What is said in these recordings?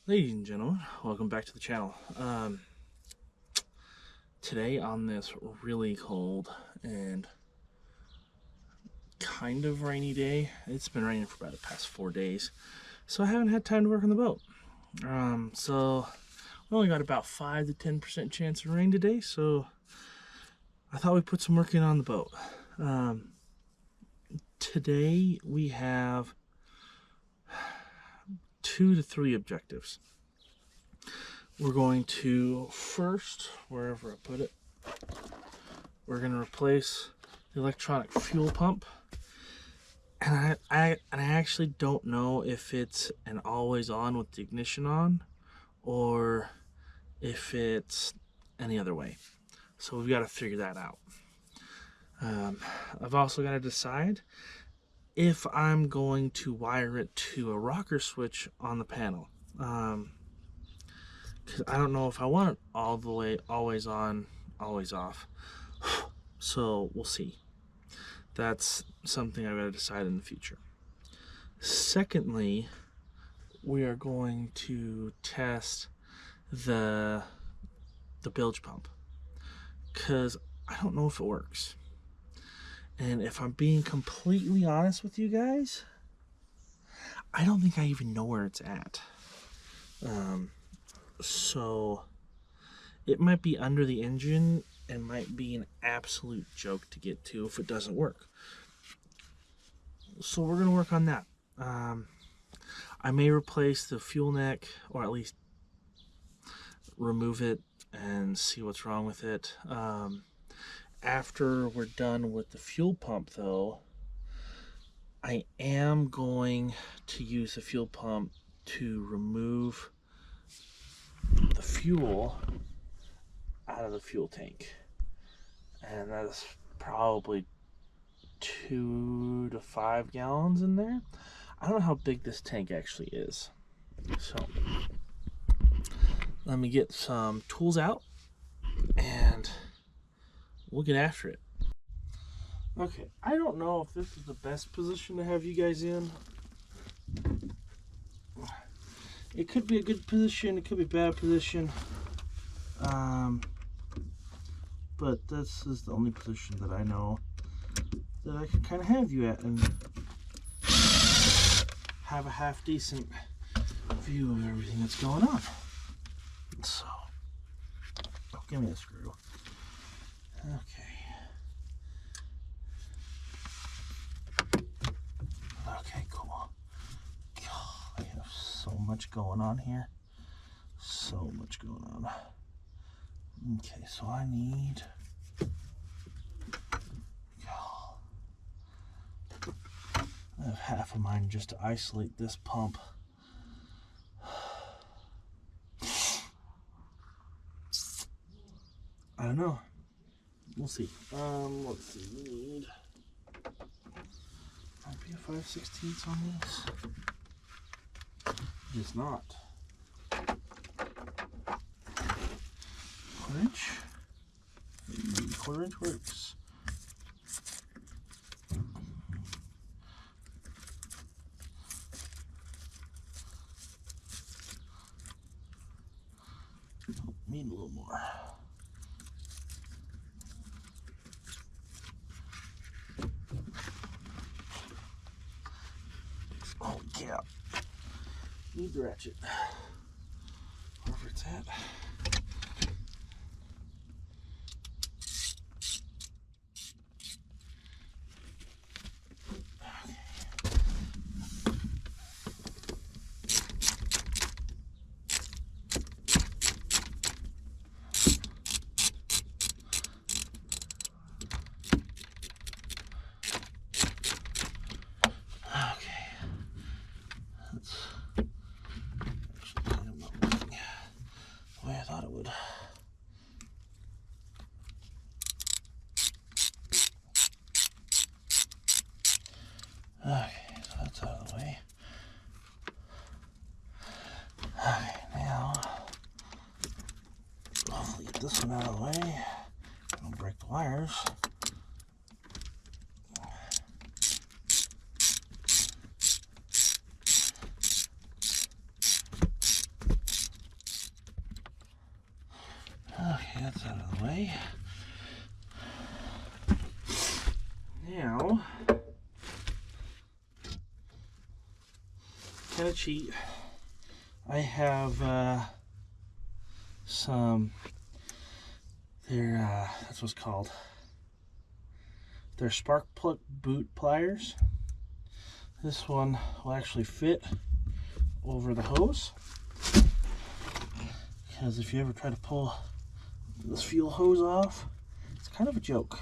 Ladies and gentlemen, welcome back to the channel. Today on this really cold and kind of rainy day, it's been raining for about the past 4 days, so I haven't had time to work on the boat. So we only got about 5 to 10% chance of rain today, so I thought we'd put some work in on the boat. Today we have 2 to 3 objectives. We're going to first, wherever I put it, we're going to replace the electronic fuel pump. And I actually don't know if it's an always on with the ignition on or if it's any other way. So we've got to figure that out. I've also got to decide if I'm going to wire it to a rocker switch on the panel. Because I don't know if I want it all the way always on, always off. So we'll see. That's something I've got to decide in the future. Secondly, we are going to test the bilge pump, because I don't know if it works. And if I'm being completely honest with you guys, I don't think I even know where it's at. So it might be under the engine and might be an absolute joke to get to if it doesn't work. So we're going to work on that. I may replace the fuel neck, or at least remove it and see what's wrong with it. After we're done with the fuel pump, though, I am going to use the fuel pump to remove the fuel out of the fuel tank. And that's probably 2 to 5 gallons in there. I don't know how big this tank actually is. So let me get some tools out and we'll get after it. Okay, I don't know if this is the best position to have you guys in. It could be a good position, it could be a bad position. But this is the only position that I know that I can kind of have you at and have a half decent view of everything that's going on. So, oh, give me a screw. Okay. Okay, cool. God, I have so much going on here. So much going on. Okay, so I need... I have half of mine just to isolate this pump. I don't know. We'll see. Let's see. We need... might be a 5/16 on this. It is not. 1/4 inch. Maybe 1/4 inch works. Need a little more. Oh yeah. Need the ratchet. Wherever it's at. Okay, so that's out of the way. Okay, now hopefully get this one out of the way. Don't break the wires. that's out of the way. Now, kind of cheat. I have some, that's what's called. They're spark plug boot pliers. This one will actually fit over the hose. Because if you ever try to pull this fuel hose off, it's kind of a joke.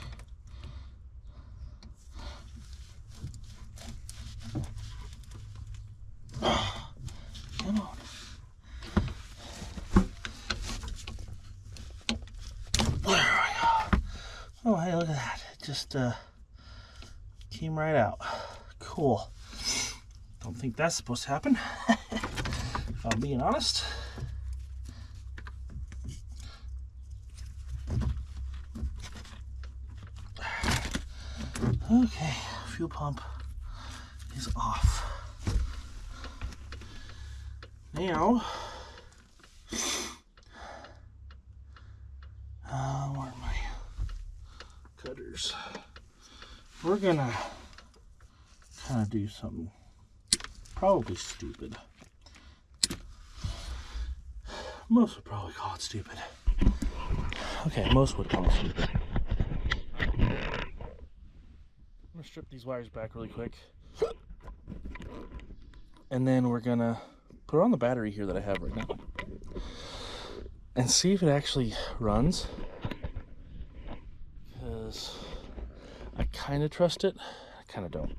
Come on. There we go. Oh, hey, look at that. It just came right out. Cool. Don't think that's supposed to happen, if I'm being honest. Okay, fuel pump is off. Now, where are my cutters? We're gonna kind of do something probably stupid. Most would probably call it stupid. Okay, most would call it stupid. I'm gonna strip these wires back really quick. And then we're gonna put on the battery here that I have right now and see if it actually runs, because I kind of trust it, I kind of don't.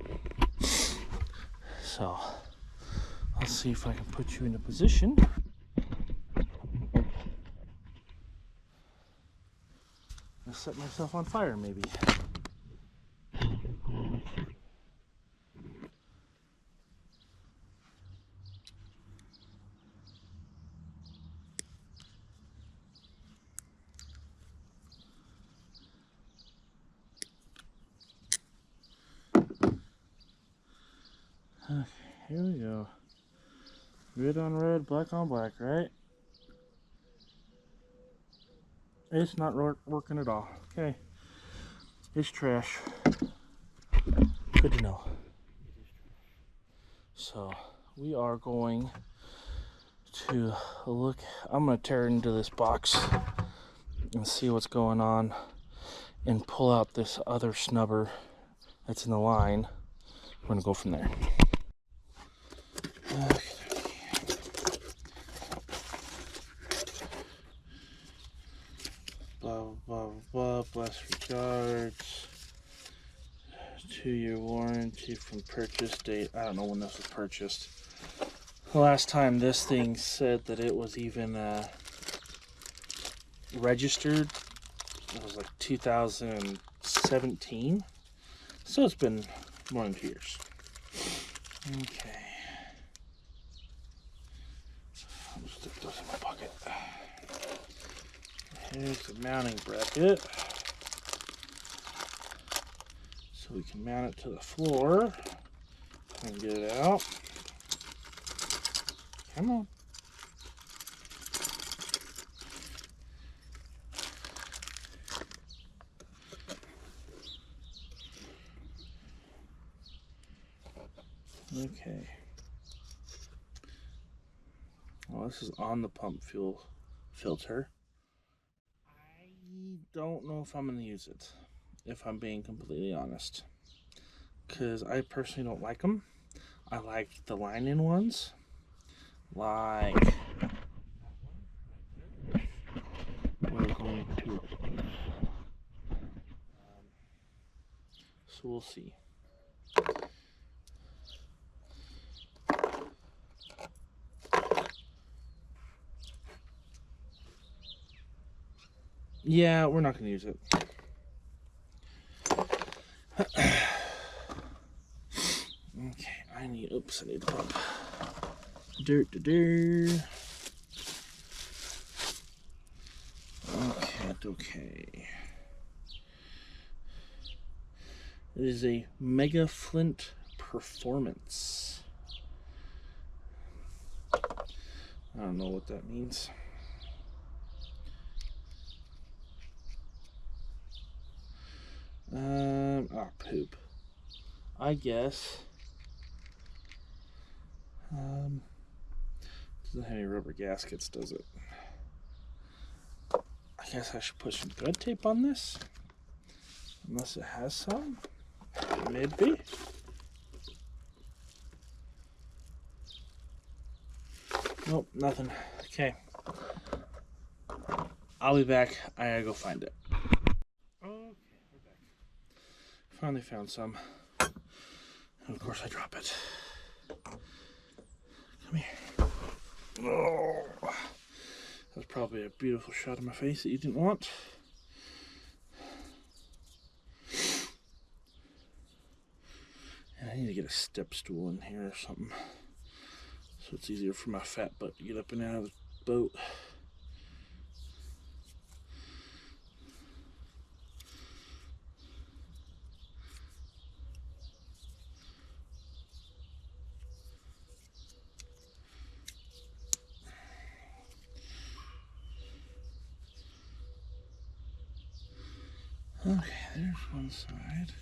So let's see if I can put you in a position. I'll set myself on fire maybe. Okay, here we go. Red on red, black on black, right? It's not working at all. Okay. It's trash. Good to know. So, we are going to look. I'm going to tear into this box and see what's going on and pull out this other snubber that's in the line. We're going to go from there. Okay. Blah, blah, blah, blast regards. 2-year warranty from purchase date. I don't know when this was purchased. The last time this thing said that it was even registered, it was like 2017. So it's been more than 2 years. Okay. I'll stick those in my pocket. Here's the mounting bracket. So we can mount it to the floor and get it out. Come on. Okay. Well, this is on the pump fuel filter. I don't know if I'm going to use it, if I'm being completely honest, because I personally don't like them. I like the line-in ones, like we're going to. So we'll see. Yeah, we're not going to use it. Okay, I need the pump. Okay. It is a Mega Flint Performance. I don't know what that means. Poop. I guess. Doesn't have any rubber gaskets, does it? I guess I should put some thread tape on this. Unless it has some. Maybe. Nope, nothing. Okay. I'll be back. I gotta go find it. Okay, we're back. Finally found some. And of course I drop it. Come here. Oh, that's probably a beautiful shot of my face that you didn't want. And I need to get a step stool in here or something, so it's easier for my fat butt to get up and out of the boat. Okay, there's one side.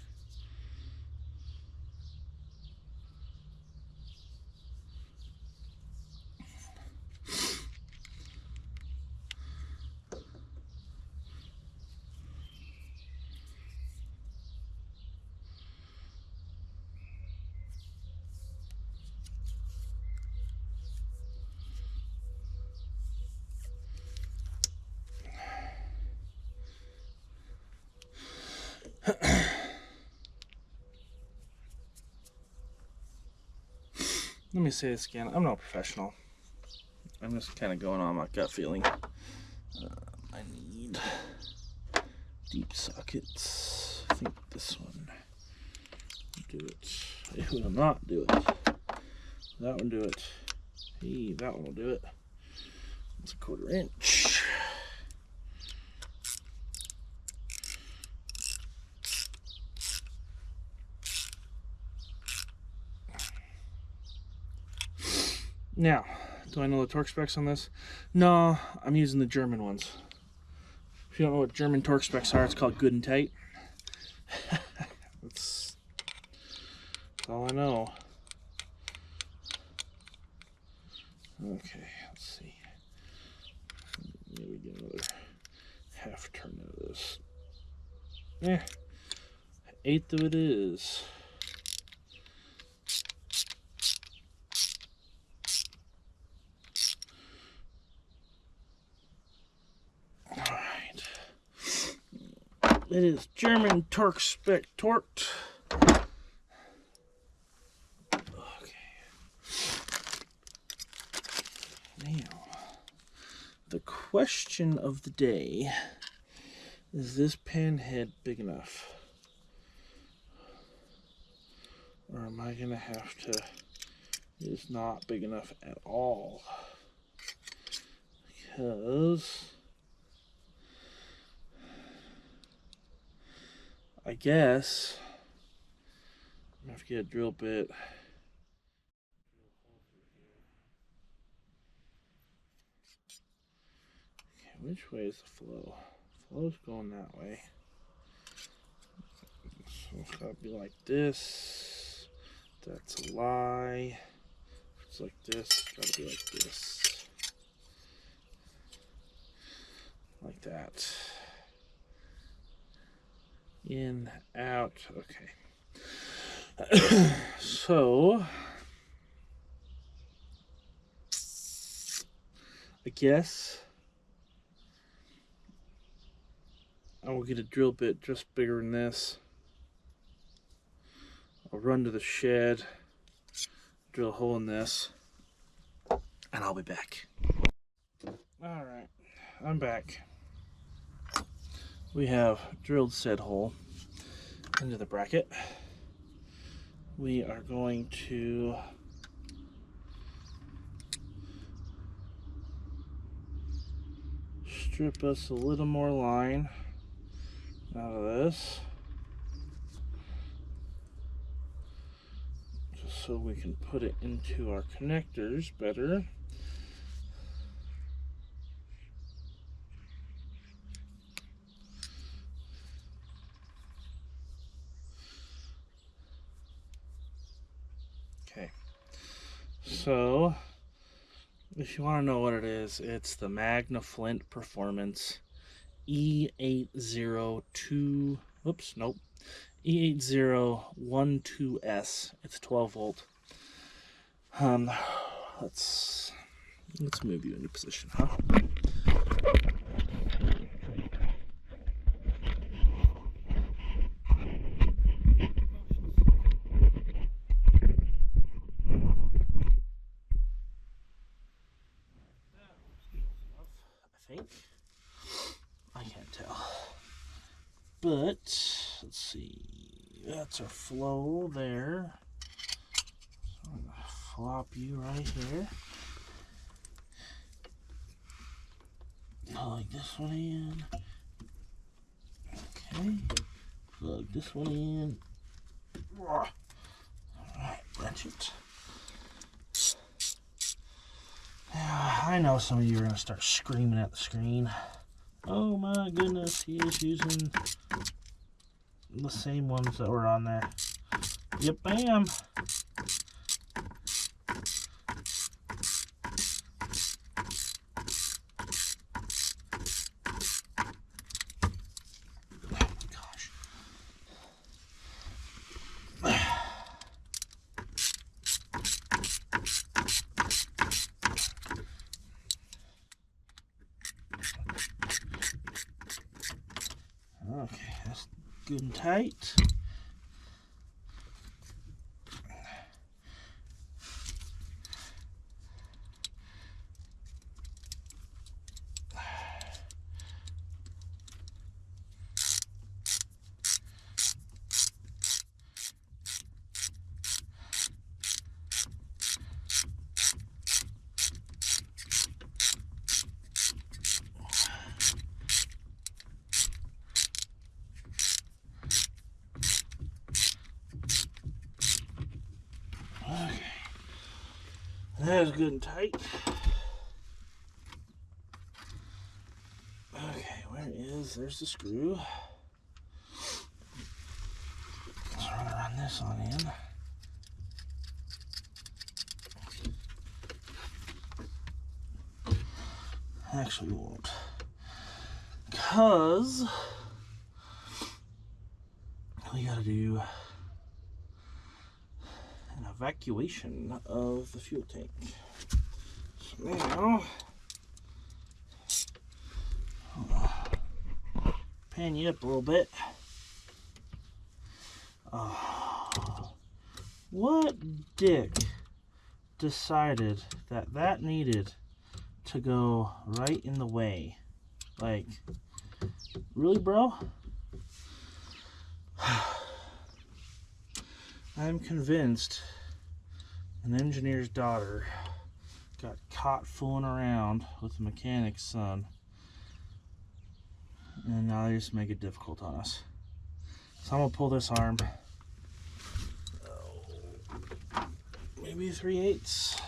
Let me say this again. I'm not a professional. I'm just kind of going on my gut feeling. I need deep sockets. I think this one will do it. It will not do it. That one do it. Hey, that one will do it. It's a 1/4 inch. Now, do I know the torque specs on this? No, I'm using the German ones. If you don't know what German torque specs are, it's called good and tight. That's all I know. Okay, let's see. Maybe get another half turn out of this. Yeah, 1/8 of it is. It is German torque spec torqued. Okay. Now, the question of the day is this pan head big enough? Or am I going to have to... It's not big enough at all. Because... I guess I'm gonna have to get a drill bit. Okay, which way is the flow? Flow's going that way. So it's gotta be like this. That's a lie. If it's like this, it's gotta be like this. Like that. In, out, okay. So, I guess I will get a drill bit just bigger than this. I'll run to the shed, drill a hole in this, and I'll be back. Alright, I'm back. We have drilled said hole into the bracket. We are going to strip us a little more line out of this, just so we can put it into our connectors better. So, if you want to know what it is, it's the Magna Flint Performance E802, oops, nope, E8012S. It's 12 volt. Let's move you into position, huh? I think. I can't tell. But let's see. That's our flow there. So I'm gonna flop you right here. Plug this one in. Okay. Plug this one in. Alright, that's it. Yeah, I know some of you are going to start screaming at the screen. Oh my goodness, he is using the same ones that were on there. Yep, I am. Okay, that's good and tight. Okay, that is good and tight. Okay, there's the screw. So we're gonna run this on in. Actually, we won't, because we gotta do an evacuation of the fuel tank. So now, pan you up a little bit. What dick decided that needed to go right in the way? Like, really, bro? I'm convinced an engineer's daughter got caught fooling around with a mechanic's son, and now they just make it difficult on us. So I'm gonna pull this arm. Maybe 3/8.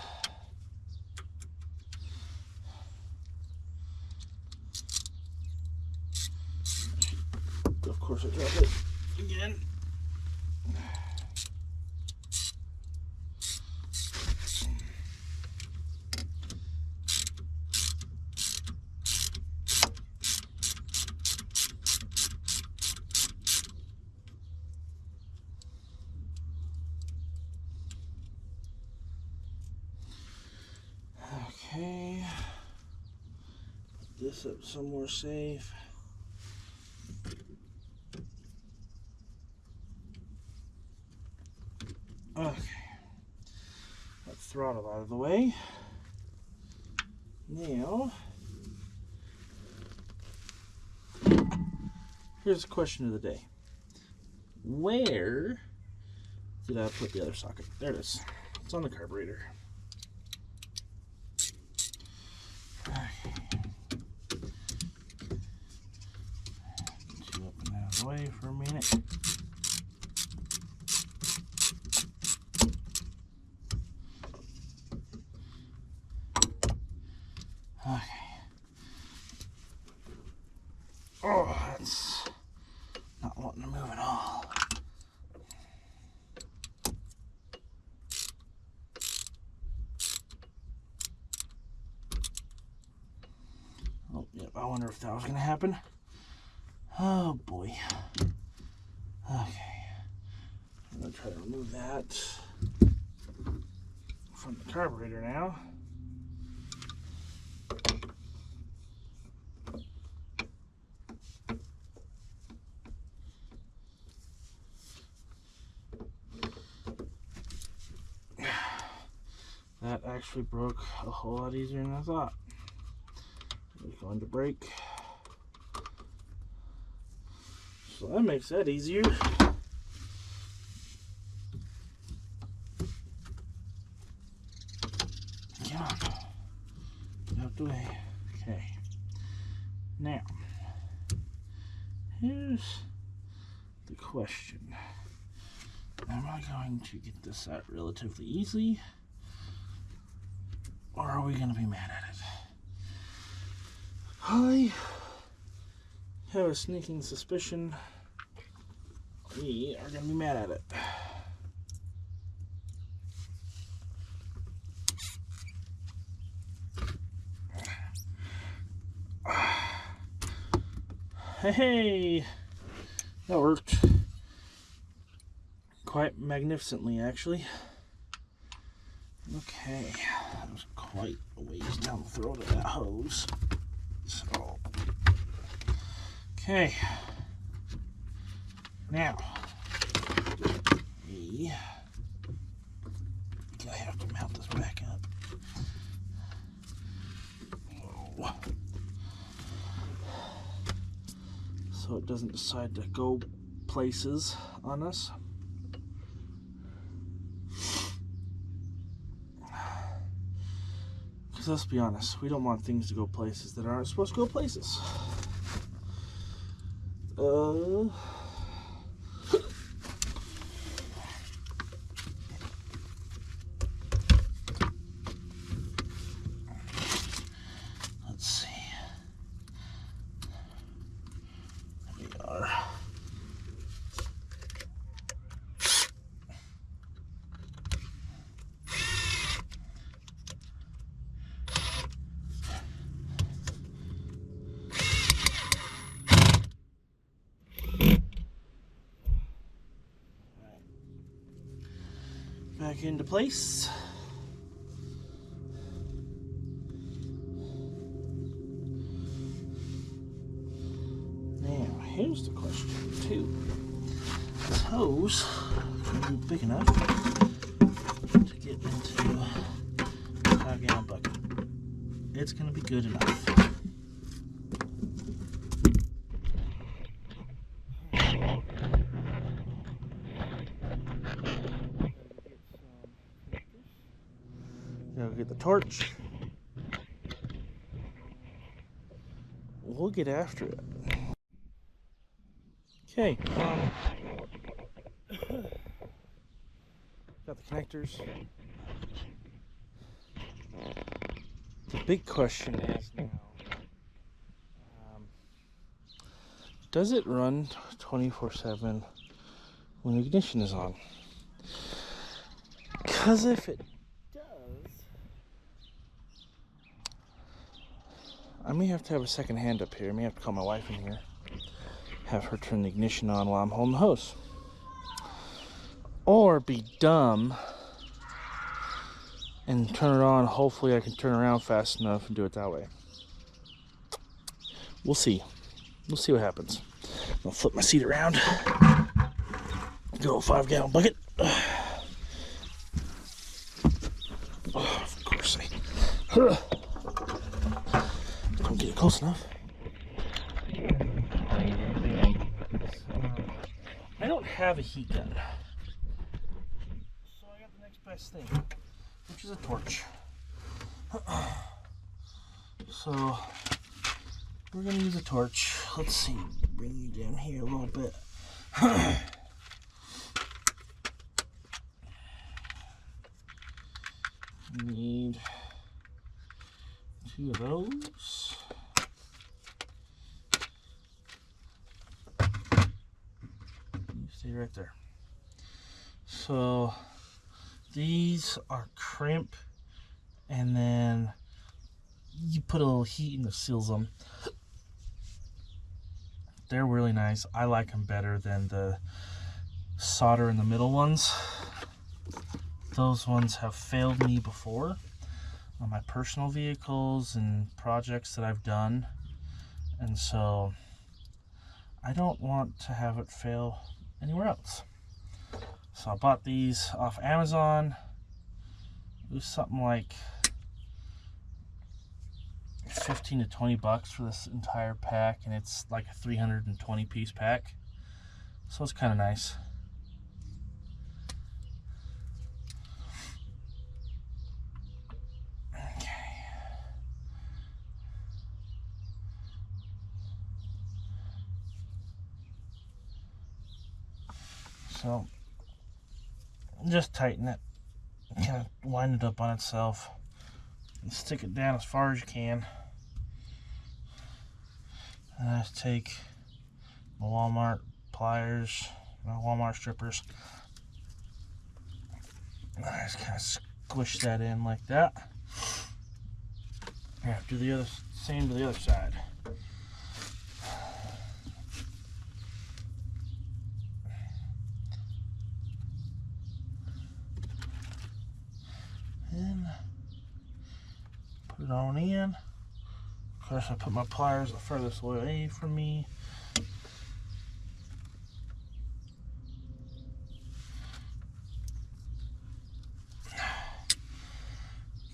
Of course I drop it again. Okay, put this up somewhere safe. Okay, that throttle out of the way. Now, here's the question of the day. Where did I put the other socket? There it is. It's on the carburetor. Get you up and out of the way for a minute. Okay. Oh, that's not wanting to move at all. I wonder if that was going to happen. Oh boy. Okay. I'm going to try to remove that from the carburetor now. That actually broke a whole lot easier than I thought. It was going to break. So that makes that easier. Come on. Get out the way. Okay. Now, here's the question. Am I going to get this out relatively easily? Or are we going to be mad at it? I have a sneaking suspicion we are going to be mad at it. Hey! That worked. Quite magnificently, actually. Okay, that was quite a ways down the throat of that hose. So, okay. Now, we have to mount this back up. So it doesn't decide to go places on us. Because let's be honest, we don't want things to go places that aren't supposed to go places. Let's see. There we are. Back into place. Now, here's the question, too. This hose can be big enough to get into a 5-gallon bucket. It's going to be good enough. Now get the torch. We'll get after it. Okay. Got the connectors. The big question is now, does it run 24/7 when the ignition is on? Because if it does, I may have to have a second hand up here. I may have to call my wife in here, have her turn the ignition on while I'm holding the hose. Or be dumb and turn it on. Hopefully I can turn around fast enough and do it that way. We'll see. We'll see what happens. I'll flip my seat around. Go 5-gallon bucket. Oh, of course don't get it close enough. I don't have a heat gun, so I got the next best thing, which is a torch. So we're gonna use a torch. Let's see, bring you down here a little bit. We need 2 of those. You stay right there. So these are crimp, and then you put a little heat and it seals them. They're really nice. I like them better than the solder in the middle ones. Those ones have failed me before on my personal vehicles and projects that I've done, and so I don't want to have it fail anywhere else. So I bought these off Amazon. It was something like 15 to 20 bucks for this entire pack, and it's like a 320 piece pack, so it's kind of nice. Okay. So just tighten it, kind of wind it up on itself, and stick it down as far as you can. And I just take my Walmart pliers, my Walmart strippers, and I just kind of squish that in like that. Yeah, do the same to the other side. And put it on in. Of course, I put my pliers the furthest away from me.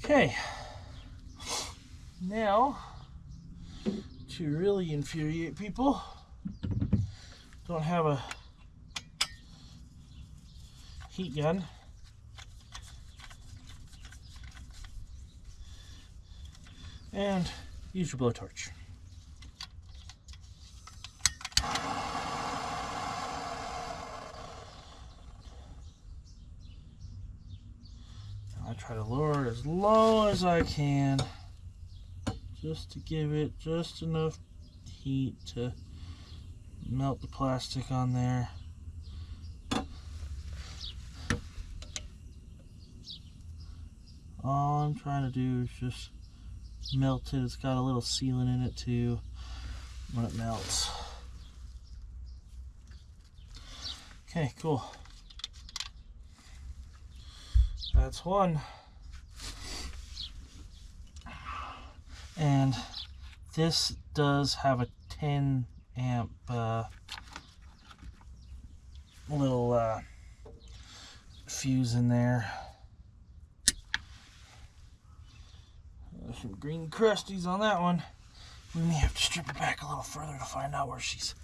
Okay. Now, to really infuriate people, don't have a heat gun. And use your blowtorch. I try to lower it as low as I can, just to give it just enough heat to melt the plastic on there. All I'm trying to do is just melt it. It's got a little sealant in it too when it melts. Okay, cool. That's one. And this does have a 10 amp little fuse in there. There's some green crusties on that one. We may have to strip it back a little further to find out where she's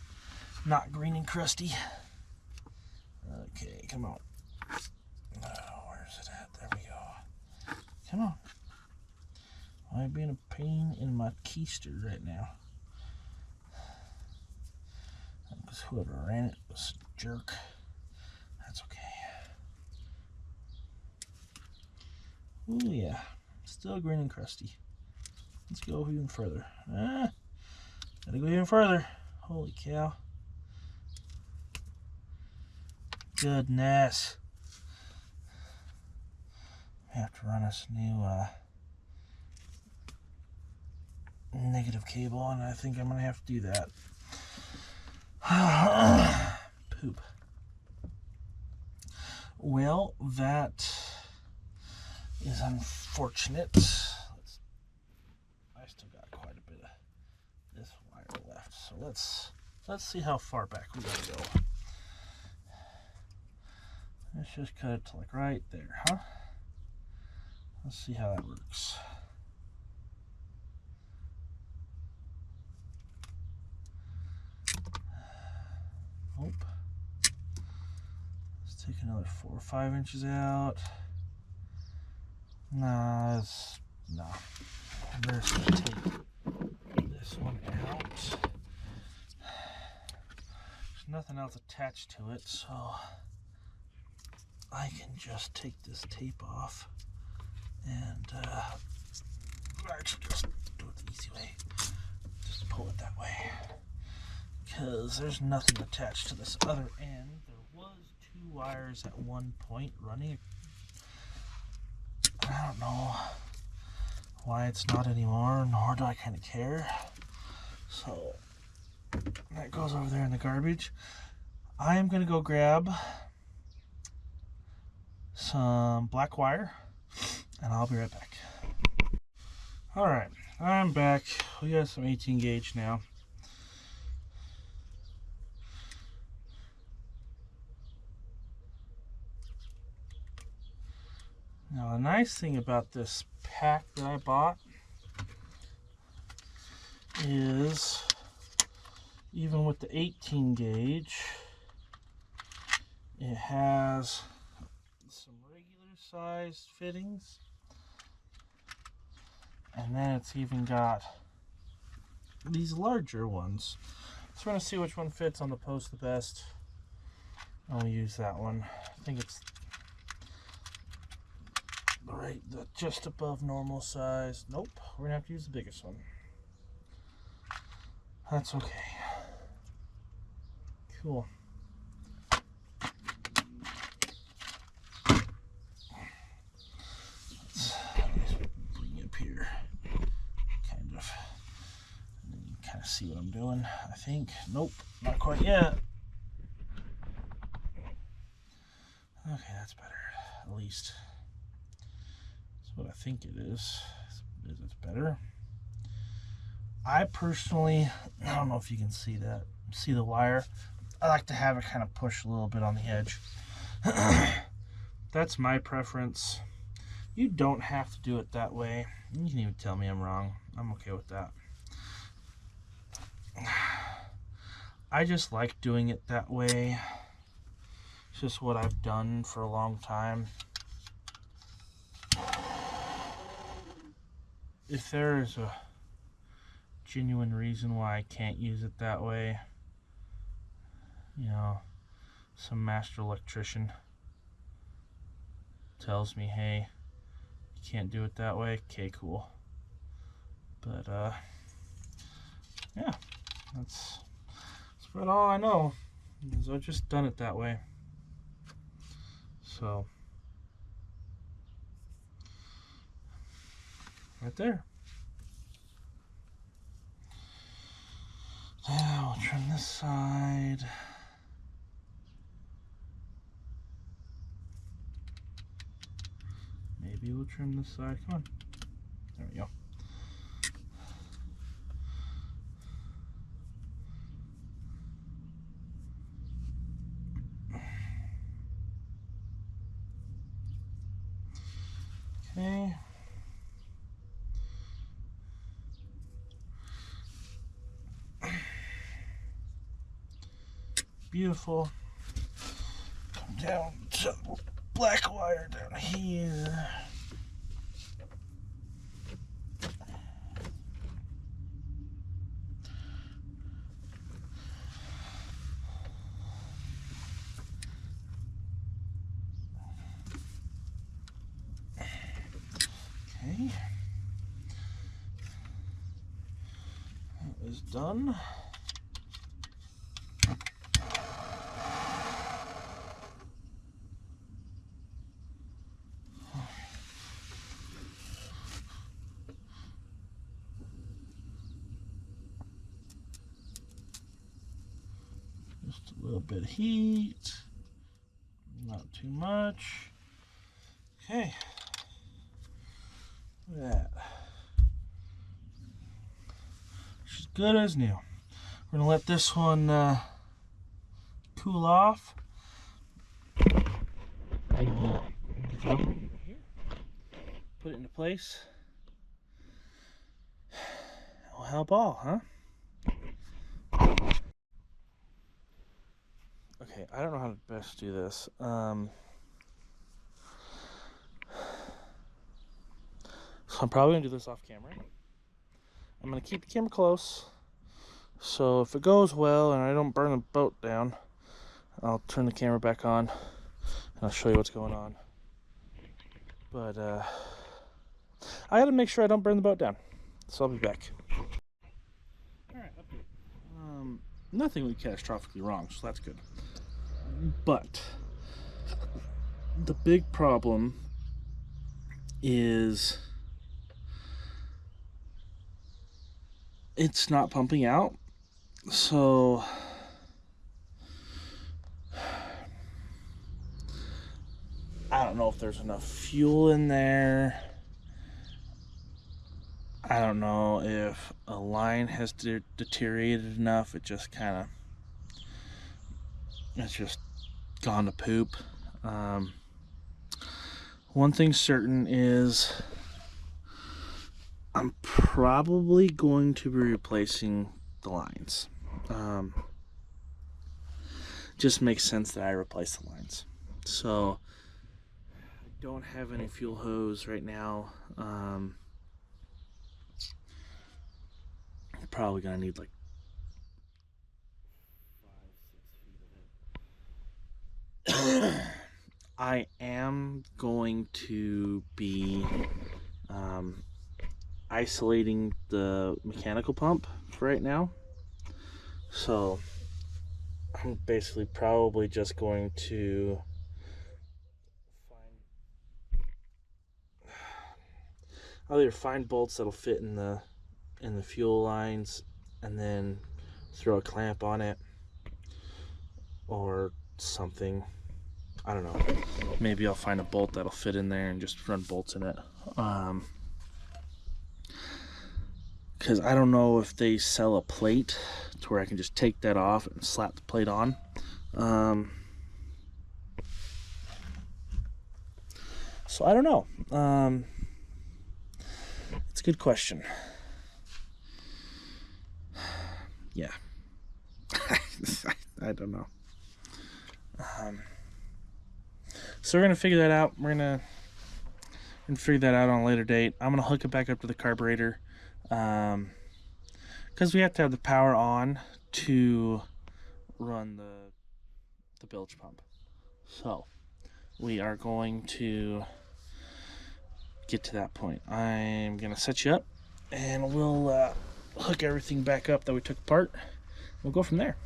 not green and crusty. Okay, come on. Oh, where's it at? There we go. Come on. I'm being a pain in my keister right now. Because whoever ran it was a jerk. That's okay. Ooh, yeah. Still green and crusty. Let's go even further. Gotta go even further. Holy cow. Goodness. I have to run this new negative cable, and I think I'm gonna have to do that. Poop. Well, that is unfortunate. I still got quite a bit of this wire left, so let's see how far back we gotta go. Let's just cut it to like right there, huh? Let's see how that works. Nope. Let's take another 4 or 5 inches out. Nah, I'm better just take this one out. There's nothing else attached to it, so I can just take this tape off and actually just do it the easy way. Just pull it that way. Because there's nothing attached to this other end. There was 2 wires at one point running. I don't know why it's not anymore, nor do I kind of care. So That goes over there in the garbage. I am going to go grab some black wire, and I'll be right back. Alright, I'm back. We got some 18 gauge now. Now, the nice thing about this pack that I bought is, even with the 18 gauge, it has some regular sized fittings, and then it's even got these larger ones. So we're going to see which one fits on the post the best. I'll use that one. I think it's the just above normal size. Nope, we're gonna have to use the biggest one. That's okay. Cool. Let's bring it up here, kind of, and then you can kind of see what I'm doing. I think. Nope, not quite yet. Okay, that's better, at least. That's what I think it is. It's better. I personally, I don't know if you can see that, see the wire. I like to have it kind of push a little bit on the edge. That's my preference. You don't have to do it that way. You can even tell me I'm wrong. I'm okay with that. I just like doing it that way. It's just what I've done for a long time. If there is a genuine reason why I can't use it that way, you know, some master electrician tells me, hey, you can't do it that way, okay, cool. But yeah, that's about all I know, is I've just done it that way. So right there. Now we'll trim this side. Maybe we'll trim this side. Come on. There we go. Okay. Beautiful. Come down to black wire down here. Okay. That is done. Just a little bit of heat, not too much. Okay, look at that. She's good as new. We're gonna let this one cool off. Put it into place. It'll help all, huh? Okay, I don't know how to best do this. So I'm probably gonna do this off camera. I'm gonna keep the camera close, so if it goes well and I don't burn the boat down, I'll turn the camera back on and I'll show you what's going on. But I gotta make sure I don't burn the boat down, so I'll be back. Alright, update. Nothing really catastrophically wrong, so that's good. But the big problem is it's not pumping out, So I don't know if there's enough fuel in there. I don't know if a line has deteriorated enough. It's just gone to poop. One thing certain is I'm probably going to be replacing the lines. Just makes sense that I replace the lines. So I don't have any fuel hose right now. Probably gonna need like 5, 6 feet of it. I am going to be isolating the mechanical pump for right now. So I'm basically probably just going to I'll either find bolts that'll fit in the fuel lines and then throw a clamp on it or something. I don't know. Maybe I'll find a bolt that'll fit in there and just run bolts in it. Because I don't know if they sell a plate to where I can just take that off and slap the plate on. So I don't know. It's a good question. Yeah. I don't know. So we're going to figure that out. We're going to figure that out on a later date. I'm going to hook it back up to the carburetor. Because we have to have the power on to run the bilge pump. So we are going to get to that point. I'm going to set you up and we'll hook everything back up that we took apart. We'll go from there.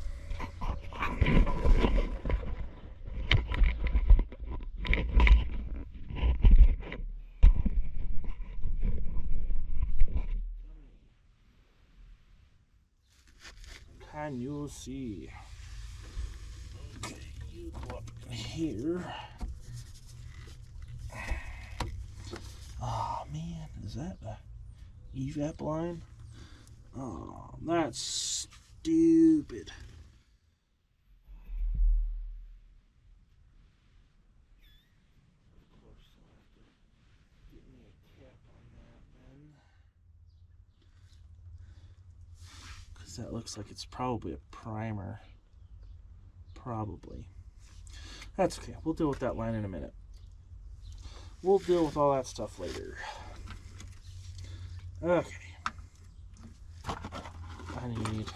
Can you see? Okay, you go up here. Oh man, is that a evap line? Oh, that's stupid. Of course, I'll have to get me a cap on that then. Because that looks like it's probably a primer. Probably. That's okay. We'll deal with that line in a minute. We'll deal with all that stuff later. Okay. I need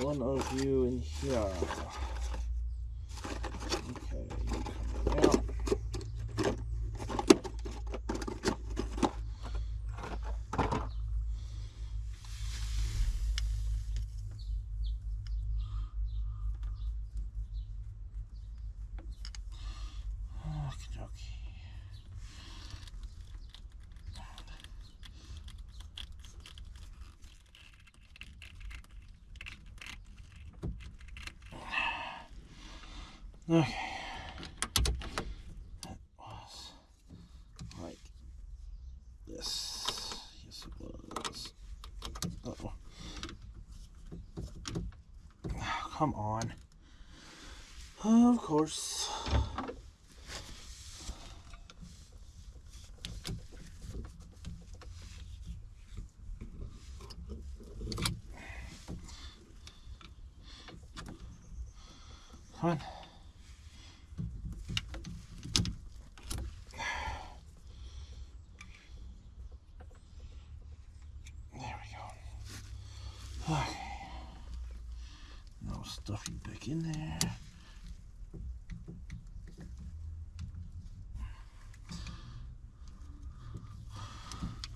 one of you in here. Okay, you coming out. Okay. That was like this. Yes, it was. Uh-oh. Oh, come on. Of course. Come on. Okay. Now stuff you back in there.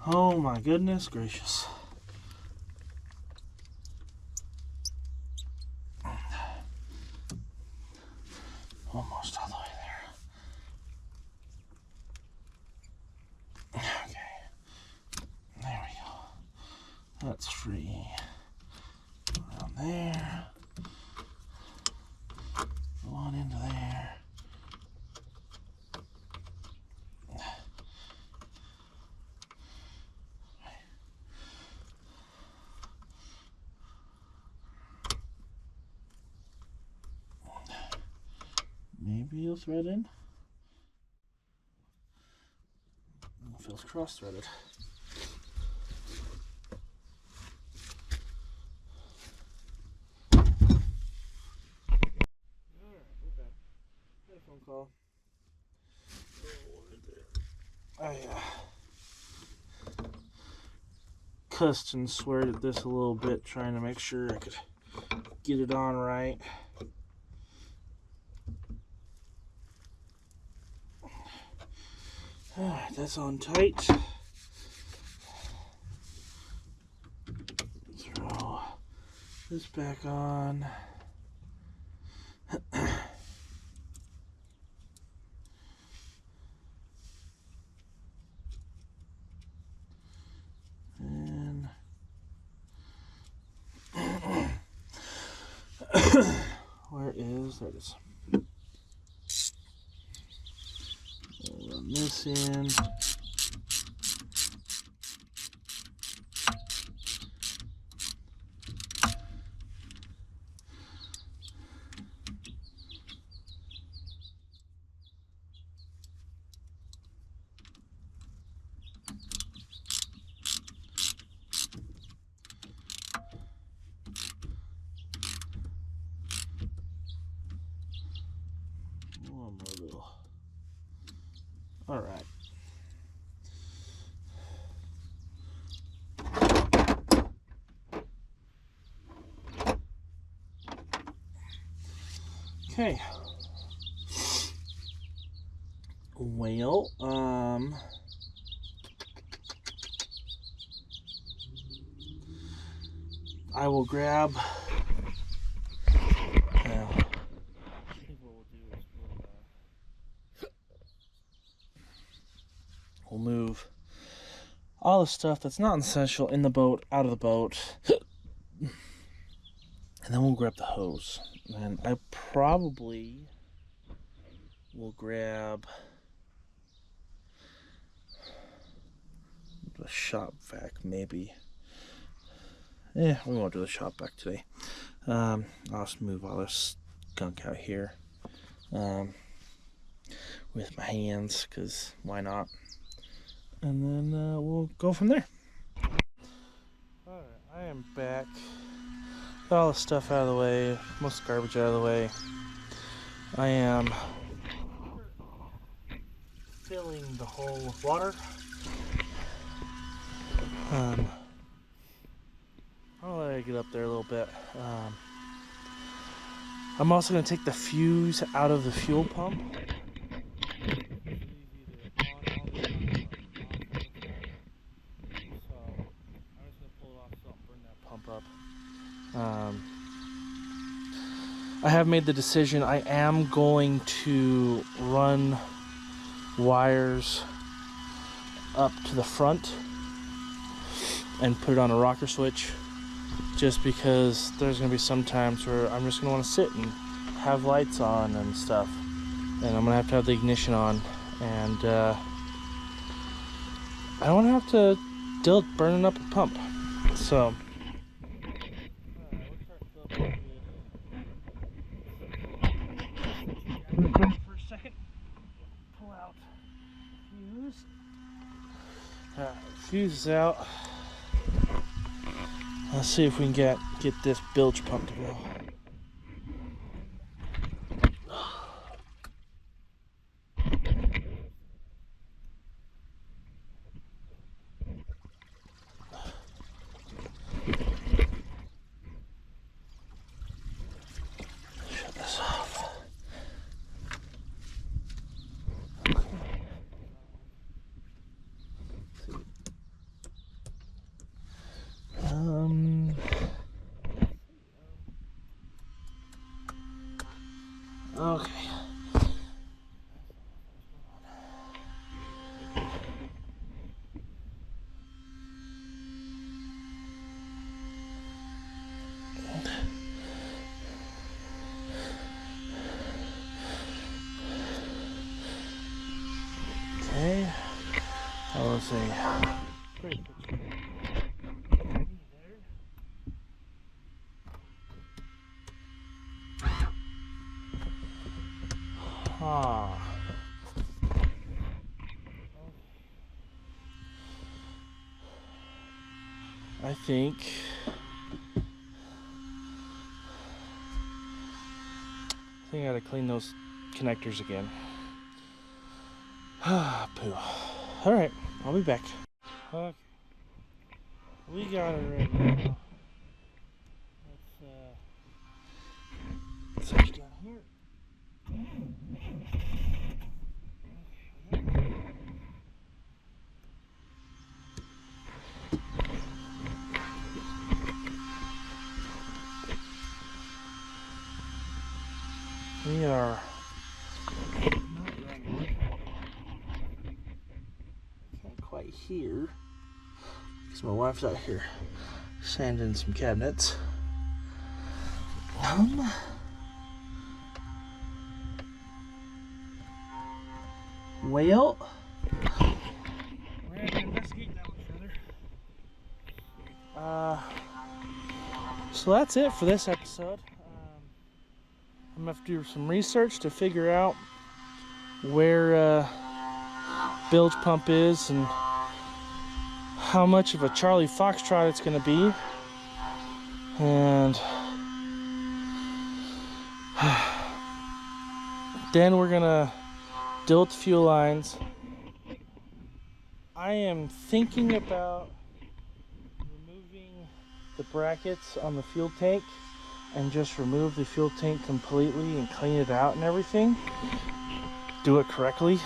Oh my goodness gracious. Almost all the way there. Okay. That's free. Around there. Go on into there. Maybe you'll thread in. It feels cross-threaded. Phone call. I cussed and sweared at this a little bit, trying to make sure I could get it on right. Alright, that's on tight. Throw this back on. And where is, there it is. We'll run this in. One more little. All right. Okay. Well, I will grab. I think what we'll do is we'll move all the stuff that's not essential in the boat out of the boat, and then we'll grab the hose. And I probably will grab the shop vac, maybe. We won't do the shop vac today. I'll just move all this gunk out here with my hands, because why not? And then we'll go from there. Alright, I am back. Got all the stuff out of the way, most garbage out of the way. I am filling the hole with water. I'll let it get up there a little bit. I'm also going to take the fuse out of the fuel pump. I have made the decision. I am going to run wires up to the front and put it on a rocker switch, just because there's going to be some times where I'm just going to want to sit and have lights on and stuff, and I'm going to have the ignition on, and I don't want to have to deal with burning up a pump. So for a second, pull out fuse. Fuse is out. Let's see if we can get this bilge pump to go. Shut this off. That was a great picture. Ah. I think I gotta clean those connectors again. Ah, poo. Alright, I'll be back. Okay. We got it right now. Let's search down here. We are not running. Can't quite hear because my wife's out here sanding some cabinets. Well, we're going to investigate that one further. So that's it for this episode. I'm going to have to do some research to figure out where bilge pump is and how much of a Charlie Foxtrot it's going to be. And then we're going to deal with the fuel lines. I am thinking about removing the brackets on the fuel tank and just remove the fuel tank completely and clean it out and everything. Do it correctly.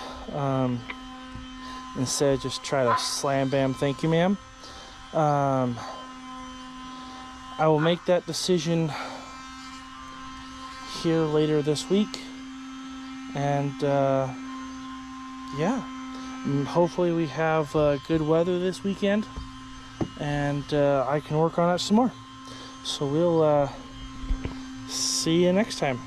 Instead of just try to slam bam thank you ma'am. I will make that decision here later this week. And yeah, hopefully we have good weather this weekend, and I can work on it some more. So we'll see you next time.